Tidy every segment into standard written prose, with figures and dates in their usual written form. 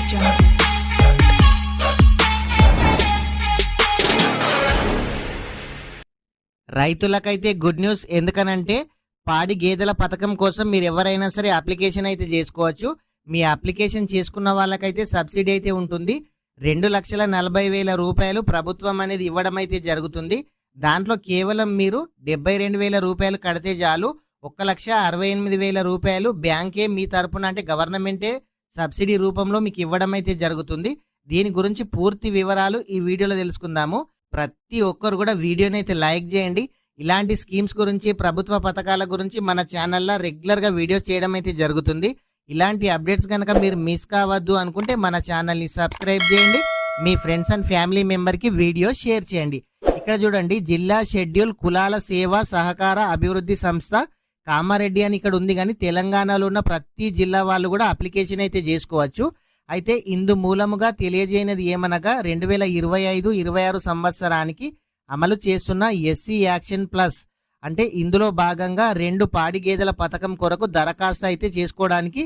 Jungle. రైతులకైతే good news. ఎందుకనంటే పాడి గేదెల పథకం కోసం మీరు ఎవరైనా సరే అప్లికేషన్ అయితే చేసుకోవచ్చు. మీ అప్లికేషన్ చేసుకున్న వాళ్ళకైతే సబ్సిడీ అయితే ఉంటుంది. 2,40,000 రూపాయలు ప్రభుత్వం అనేది ఇవ్వడం అయితే జరుగుతుంది. దాంట్లో కేవలం మీరు 72,000 రూపాయలు కడితే చాలు. 1,68,000 రూపాయలు బ్యాంకే మీ తరపున అంటే గవర్నమెంటే సబ్సిడీ రూపంలో మీకు ఇవ్వడం అయితే జరుగుతుంది. దీని గురించి పూర్తి వివరాలు ఈ వీడియోలో తెలుసుకుందాము. ప్రతి ఒక్కరు కూడా వీడియోని అయితే లైక్ చేయండి. ఇలాంటి స్కీమ్స్ గురించి ప్రభుత్వ పథకాల గురించి మన ఛానల్లో రెగ్యులర్గా వీడియో చేయడం అయితే జరుగుతుంది. ఇలాంటి అప్డేట్స్ కనుక మీరు మిస్ కావద్దు అనుకుంటే మన ఛానల్ని సబ్స్క్రైబ్ చేయండి. మీ ఫ్రెండ్స్ అండ్ ఫ్యామిలీ మెంబర్కి వీడియో షేర్ చేయండి. ఇక్కడ చూడండి, జిల్లా షెడ్యూల్ కులాల సేవా సహకార అభివృద్ధి సంస్థ కామారెడ్డి అని ఇక్కడ ఉంది. కానీ తెలంగాణలో ఉన్న ప్రతి జిల్లా వాళ్ళు కూడా అప్లికేషన్ అయితే చేసుకోవచ్చు. అయితే ఇందు మూలముగా తెలియజేయనది ఏమనగా 2025-26 సంవత్సరానికి అమలు చేస్తున్న ఎస్సీ యాక్షన్ ప్లస్ అంటే ఇందులో భాగంగా 2 పాడి గేదెల పథకం కొరకు దరఖాస్తు అయితే చేసుకోవడానికి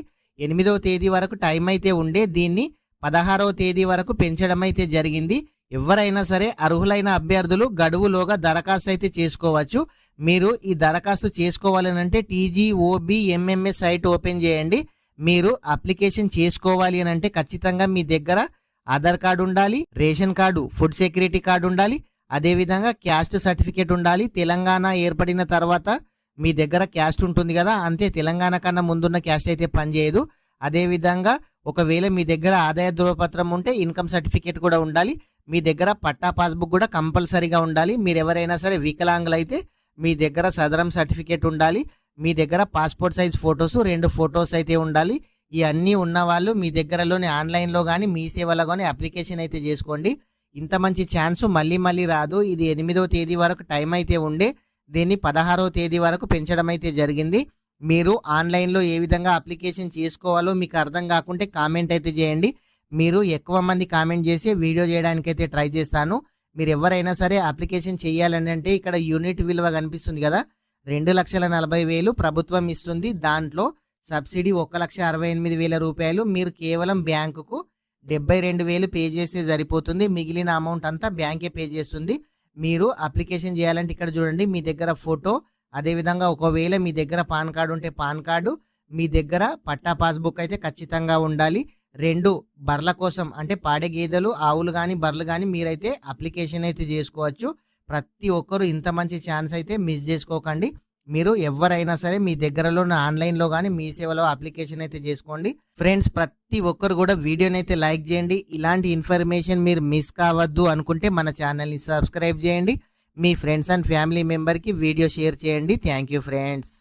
8వ తేదీ వరకు టైం అయితే ఉండే దీన్ని 16వ తేదీ వరకు పెంచడం అయితే జరిగింది. ఎవరైనా సరే అర్హులైన అభ్యర్థులు గడువులోగా దరఖాస్తు అయితే చేసుకోవచ్చు. మీరు ఈ దరఖాస్తు చేసుకోవాలనంటే TGOBMMS సైట్ ఓపెన్ చేయండి. మీరు అప్లికేషన్ చేసుకోవాలి అని అంటే ఖచ్చితంగా మీ దగ్గర ఆధార్ కార్డు ఉండాలి, ration card, food security card ఉండాలి, అదేవిధంగా క్యాస్ట్ సర్టిఫికేట్ ఉండాలి. తెలంగాణ ఏర్పడిన తర్వాత మీ దగ్గర క్యాస్ట్ ఉంటుంది కదా, అంటే తెలంగాణ కన్నా ముందున్న క్యాస్ట్ అయితే పనిచేయదు. అదేవిధంగా ఒకవేళ మీ దగ్గర ఆదాయ ధృవపత్రం ఉంటే ఇన్కమ్ సర్టిఫికేట్ కూడా ఉండాలి. మీ దగ్గర పట్టా పాస్బుక్ కూడా కంపల్సరీగా ఉండాలి. మీరు ఎవరైనా సరే వికలాంగులు అయితే మీ దగ్గర సదరం సర్టిఫికేట్ ఉండాలి. మీ దగ్గర పాస్పోర్ట్ సైజ్ ఫొటోస్ 2 ఫొటోస్ అయితే ఉండాలి. ఇవన్నీ ఉన్న వాళ్ళు మీ దగ్గరలోని ఆన్లైన్లో కానీ మీ సేవలో కానీ అప్లికేషన్ అయితే చేసుకోండి. ఇంత మంచి ఛాన్స్ మళ్ళీ రాదు. ఇది 8వ తేదీ వరకు టైం అయితే ఉండే దీన్ని 16వ తేదీ వరకు పెంచడం అయితే జరిగింది. మీరు ఆన్లైన్లో ఏ విధంగా అప్లికేషన్ చేసుకోవాలో మీకు అర్థం కాకుంటే కామెంట్ అయితే చేయండి. మీరు ఎక్కువ మంది కామెంట్ చేసి వీడియో చేయడానికైతే ట్రై చేస్తాను. మీరు ఎవరైనా సరే అప్లికేషన్ చేయాలని అంటే ఇక్కడ యూనిట్ విలువ కనిపిస్తుంది కదా, 2,40,000 ప్రభుత్వం ఇస్తుంది. దాంట్లో సబ్సిడీ 1,68,000 రూపాయలు. మీరు కేవలం బ్యాంకుకు 72,000 పే చేస్తే సరిపోతుంది. మిగిలిన అమౌంట్ అంతా బ్యాంకే పే చేస్తుంది. మీరు అప్లికేషన్ చేయాలంటే ఇక్కడ చూడండి, మీ దగ్గర ఫోటో, అదేవిధంగా ఒకవేళ మీ దగ్గర పాన్ కార్డు ఉంటే పాన్ కార్డు, మీ దగ్గర పట్టా పాస్బుక్ అయితే ఖచ్చితంగా ఉండాలి. 2 బర్ల కోసం అంటే పాడే గేదెలు, ఆవులు కానీ బర్రెలు కానీ మీరైతే అప్లికేషన్ అయితే చేసుకోవచ్చు. ప్రతి ఒక్కరు ఇంత మంచి ఛాన్స్ అయితే మిస్ చేసుకోకండి. మీరు ఎవరైనా సరే మీ దగ్గరలో ఉన్న ఆన్లైన్లో కానీ మీ సేవలో అప్లికేషన్ అయితే చేసుకోండి. ఫ్రెండ్స్, ప్రతి ఒక్కరు కూడా వీడియోని అయితే లైక్ చేయండి. ఇలాంటి ఇన్ఫర్మేషన్ మీరు మిస్ కావద్దు అనుకుంటే మన ఛానల్ని సబ్స్క్రైబ్ చేయండి. మీ ఫ్రెండ్స్ అండ్ ఫ్యామిలీ మెంబర్కి వీడియో షేర్ చేయండి. Thank you friends.